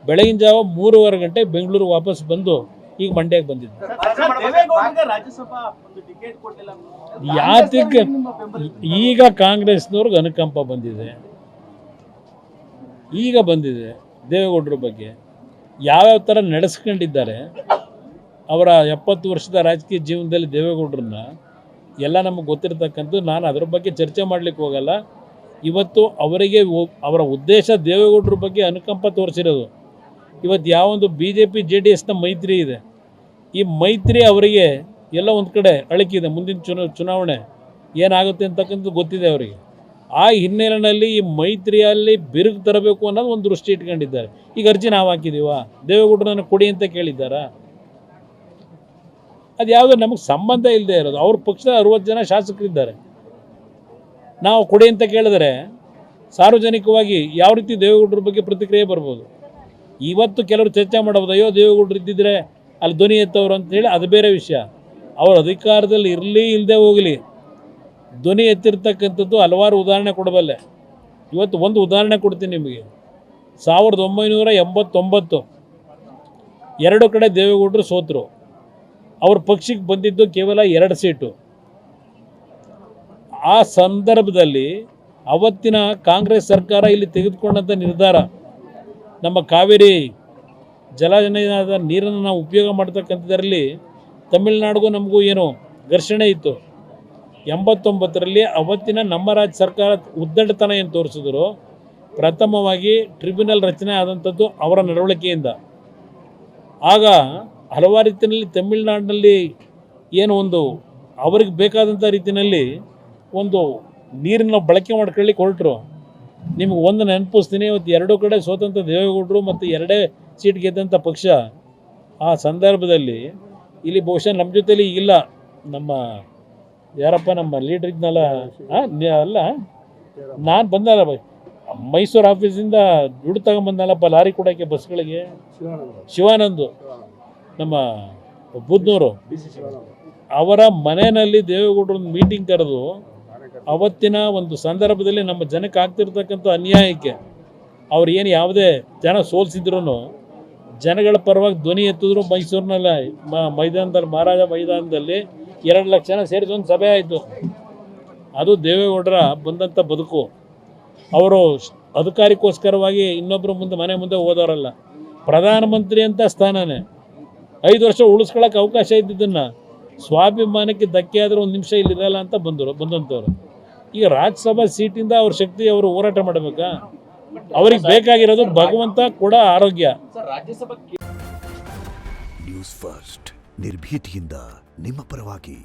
ಬೆಳಗಿನ ಜಾವ 3:15 ಗಂಟೆ ಬೆಂಗಳೂರು ವಾಪಸ್ ಬಂದು ಈಗ ಮಂಡ್ಯಕ್ಕೆ ಬಂದಿದ್ದೆ. ಯಾತಕ್ಕೆ ಈಗ ಕಾಂಗ್ರೆಸ್ನವ್ರಿಗೆ ಅನುಕಂಪ ಬಂದಿದೆ, ಈಗ ಬಂದಿದೆ ದೇವೇಗೌಡರ ಬಗ್ಗೆ ಯಾವ್ಯಾವ ಥರ ನಡೆಸ್ಕೊಂಡಿದ್ದಾರೆ. ಅವರ 70 ವರ್ಷದ ರಾಜಕೀಯ ಜೀವನದಲ್ಲಿ ದೇವೇಗೌಡರನ್ನ ಎಲ್ಲ ನಮಗೆ ಗೊತ್ತಿರತಕ್ಕಂಥದ್ದು. ನಾನು ಅದರ ಬಗ್ಗೆ ಚರ್ಚೆ ಮಾಡಲಿಕ್ಕೆ ಹೋಗಲ್ಲ. ಇವತ್ತು ಅವರಿಗೆ ಅವರ ಉದ್ದೇಶ ದೇವೇಗೌಡರ ಬಗ್ಗೆ ಅನುಕಂಪ ತೋರಿಸಿರೋದು. ಇವತ್ತು ಯಾವೊಂದು BJP JDSನ ಮೈತ್ರಿ ಇದೆ, ಈ ಮೈತ್ರಿ ಅವರಿಗೆ ಎಲ್ಲ ಒಂದು ಕಡೆ ಅಳಕಿದೆ. ಮುಂದಿನ ಚುನಾವಣೆ ಏನಾಗುತ್ತೆ ಅಂತಕ್ಕಂಥದ್ದು ಗೊತ್ತಿದೆ ಅವರಿಗೆ. ಆ ಹಿನ್ನೆಲೆಯಲ್ಲಿ ಈ ಮೈತ್ರಿಯಲ್ಲಿ ಬಿರುಕು ತರಬೇಕು ಅನ್ನೋದು ಒಂದು ದೃಷ್ಟಿ ಇಟ್ಕೊಂಡಿದ್ದಾರೆ. ಈಗ ಅರ್ಜಿ ನಾವು ಹಾಕಿದ್ದೀವ, ದೇವೇಗೌಡರನ್ನು ಕೊಡಿ ಅಂತ ಕೇಳಿದ್ದಾರಾ? ಅದು ಯಾವುದೋ ನಮಗೆ ಸಂಬಂಧ ಇಲ್ಲದೆ ಇರೋದು. ಅವ್ರ ಪಕ್ಷದ 60 ಜನ ಶಾಸಕರಿದ್ದಾರೆ. ನಾವು ಕೊಡಿ ಅಂತ ಕೇಳಿದ್ರೆ ಸಾರ್ವಜನಿಕವಾಗಿ ಯಾವ ರೀತಿ ದೇವೇಗೌಡರ ಬಗ್ಗೆ ಪ್ರತಿಕ್ರಿಯೆ ಬರ್ಬೋದು. ಇವತ್ತು ಕೆಲವರು ಚರ್ಚೆ ಮಾಡಬಹುದು, ಅಯ್ಯೋ ದೇವೇಗೌಡರು ಇದ್ದಿದ್ರೆ ಅಲ್ಲಿ ಧ್ವನಿ ಎತ್ತವರು ಅಂತೇಳಿ, ಅದು ಬೇರೆ ವಿಷಯ. ಅವರು ಅಧಿಕಾರದಲ್ಲಿ ಇರಲಿ ಇಲ್ಲದೆ ಹೋಗಲಿ, ಧ್ವನಿ ಎತ್ತಿರ್ತಕ್ಕಂಥದ್ದು ಹಲವಾರು ಉದಾಹರಣೆ ಕೊಡಬಲ್ಲೆ. ಇವತ್ತು ಒಂದು ಉದಾಹರಣೆ ಕೊಡ್ತೀನಿ ನಿಮಗೆ. 1989 2 ಕಡೆ ದೇವೇಗೌಡರು ಸೋತರು. ಅವ್ರ ಪಕ್ಷಕ್ಕೆ ಬಂದಿದ್ದು ಕೇವಲ 2 ಸೀಟು. ಆ ಸಂದರ್ಭದಲ್ಲಿ ಅವತ್ತಿನ ಕಾಂಗ್ರೆಸ್ ಸರ್ಕಾರ ಇಲ್ಲಿ ತೆಗೆದುಕೊಂಡಂಥ ನಿರ್ಧಾರ, ನಮ್ಮ ಕಾವೇರಿ ಜಲನಯದ ನೀರನ್ನು ನಾವು ಉಪಯೋಗ ಮಾಡ್ತಕ್ಕಂಥದ್ರಲ್ಲಿ ತಮಿಳುನಾಡಿಗೂ ನಮಗೂ ಏನೋ ಘರ್ಷಣೆ ಇತ್ತು. 89ರಲ್ಲಿ ಅವತ್ತಿನ ನಮ್ಮ ರಾಜ್ಯ ಸರ್ಕಾರ ಉದ್ದಟತನ ಏನು ತೋರಿಸಿದ್ರು, ಪ್ರಥಮವಾಗಿ ಟ್ರಿಬ್ಯುನಲ್ ರಚನೆ ಆದಂಥದ್ದು ಅವರ ನಡವಳಿಕೆಯಿಂದ. ಆಗ ಹಲವಾರು ರೀತಿಯಲ್ಲಿ ತಮಿಳುನಾಡಿನಲ್ಲಿ ಏನು ಒಂದು ಅವ್ರಿಗೆ ಬೇಕಾದಂಥ ರೀತಿಯಲ್ಲಿ ಒಂದು ನೀರನ್ನ ಬಳಕೆ ಮಾಡ್ಕೊಳ್ಳಿಕ್ಕೆ ಹೊರಟರು. ನಿಮಗೆ ಒಂದು ನೆನಪಿಸ್ತೀನಿ, ಇವತ್ತು 2 ಕಡೆ ಸ್ವತಂತ್ರ ದೇವೇಗೌಡರು ಮತ್ತು 2 ಸೀಟ್ ಗೆದ್ದಂಥ ಪಕ್ಷ. ಆ ಸಂದರ್ಭದಲ್ಲಿ ಇಲ್ಲಿ ಬಹುಶಃ ನಮ್ಮ ಜೊತೆಲಿ ಇಲ್ಲ, ನಮ್ಮ ಯಾರಪ್ಪ ನಮ್ಮ ಲೀಡ್ರ್ ಇದ್ನಲ್ಲ, ಅಲ್ಲ ನಾನು ಬಂದಲ್ಲ ಮೈಸೂರು ಆಫೀಸಿಂದ ದುಡ್ಡು ತಗೊಂಬಂದಲ್ಲಪ್ಪ ಲಾರಿ ಕೊಡೋಕ್ಕೆ ಬಸ್ಗಳಿಗೆ, ಶಿವಾನಂದ್ ನಮ್ಮ ಬುದ್ನೂರು, ಅವರ ಮನೆಯಲ್ಲಿ ದೇವೇಗೌಡರ ಮೀಟಿಂಗ್ ಕರೆದು ಅವತ್ತಿನ ಒಂದು ಸಂದರ್ಭದಲ್ಲಿ ನಮ್ಮ ಜನಕ್ಕೆ ಆಗ್ತಿರ್ತಕ್ಕಂಥ ಅನ್ಯಾಯಕ್ಕೆ ಅವ್ರು ಏನು ಯಾವುದೇ ಜನ ಸೋಲಿಸಿದ್ರು ಜನಗಳ ಪರವಾಗಿ ಧ್ವನಿ ಎತ್ತಿದ್ರು. ಮೈಸೂರಿನಲ್ಲಿ ಮೈದಾನದಲ್ಲಿ, ಮಹಾರಾಜ ಮೈದಾನದಲ್ಲಿ 2 ಲಕ್ಷ ಜನ ಸೇರಿಸಿ ಒಂದು ಸಭೆ ಆಯಿತು. ಅದು ದೇವೇಗೌಡರ ಬಂದಂಥ ಬದುಕು. ಅವರು ಅಧಿಕಾರಕ್ಕೋಸ್ಕರವಾಗಿ ಇನ್ನೊಬ್ಬರು ಮನೆ ಮುಂದೆ ಹೋದವರಲ್ಲ. ಪ್ರಧಾನಮಂತ್ರಿ ಅಂತ ಸ್ಥಾನನೇ 5 ವರ್ಷ ಉಳಿಸ್ಕೊಳ್ಳೋಕೆ ಅವಕಾಶ ಇದ್ದಿದ್ದನ್ನು ಸ್ವಾಭಿಮಾನಕ್ಕೆ ಧಕ್ಕೆ ಆದರೆ 1 ನಿಮಿಷ ಇಲ್ಲಿರಲ್ಲ ಅಂತ ಬಂದಂಥವ್ರು. ಈಗ ರಾಜ್ಯಸಭಾ ಸೀಟಿಂದ ಅವ್ರ ಶಕ್ತಿ ಅವರು ಹೋರಾಟ ಮಾಡಬೇಕಾ? ಅವ್ರಿಗೆ ಬೇಕಾಗಿರೋದು ಭಗವಂತ ಕೂಡ ಆರೋಗ್ಯ. ನ್ಯೂಸ್ ಫಸ್ಟ್ ನಿರ್ಭೀತಿಯಿಂದ ನಿಮ್ಮ ಪರವಾಗಿ.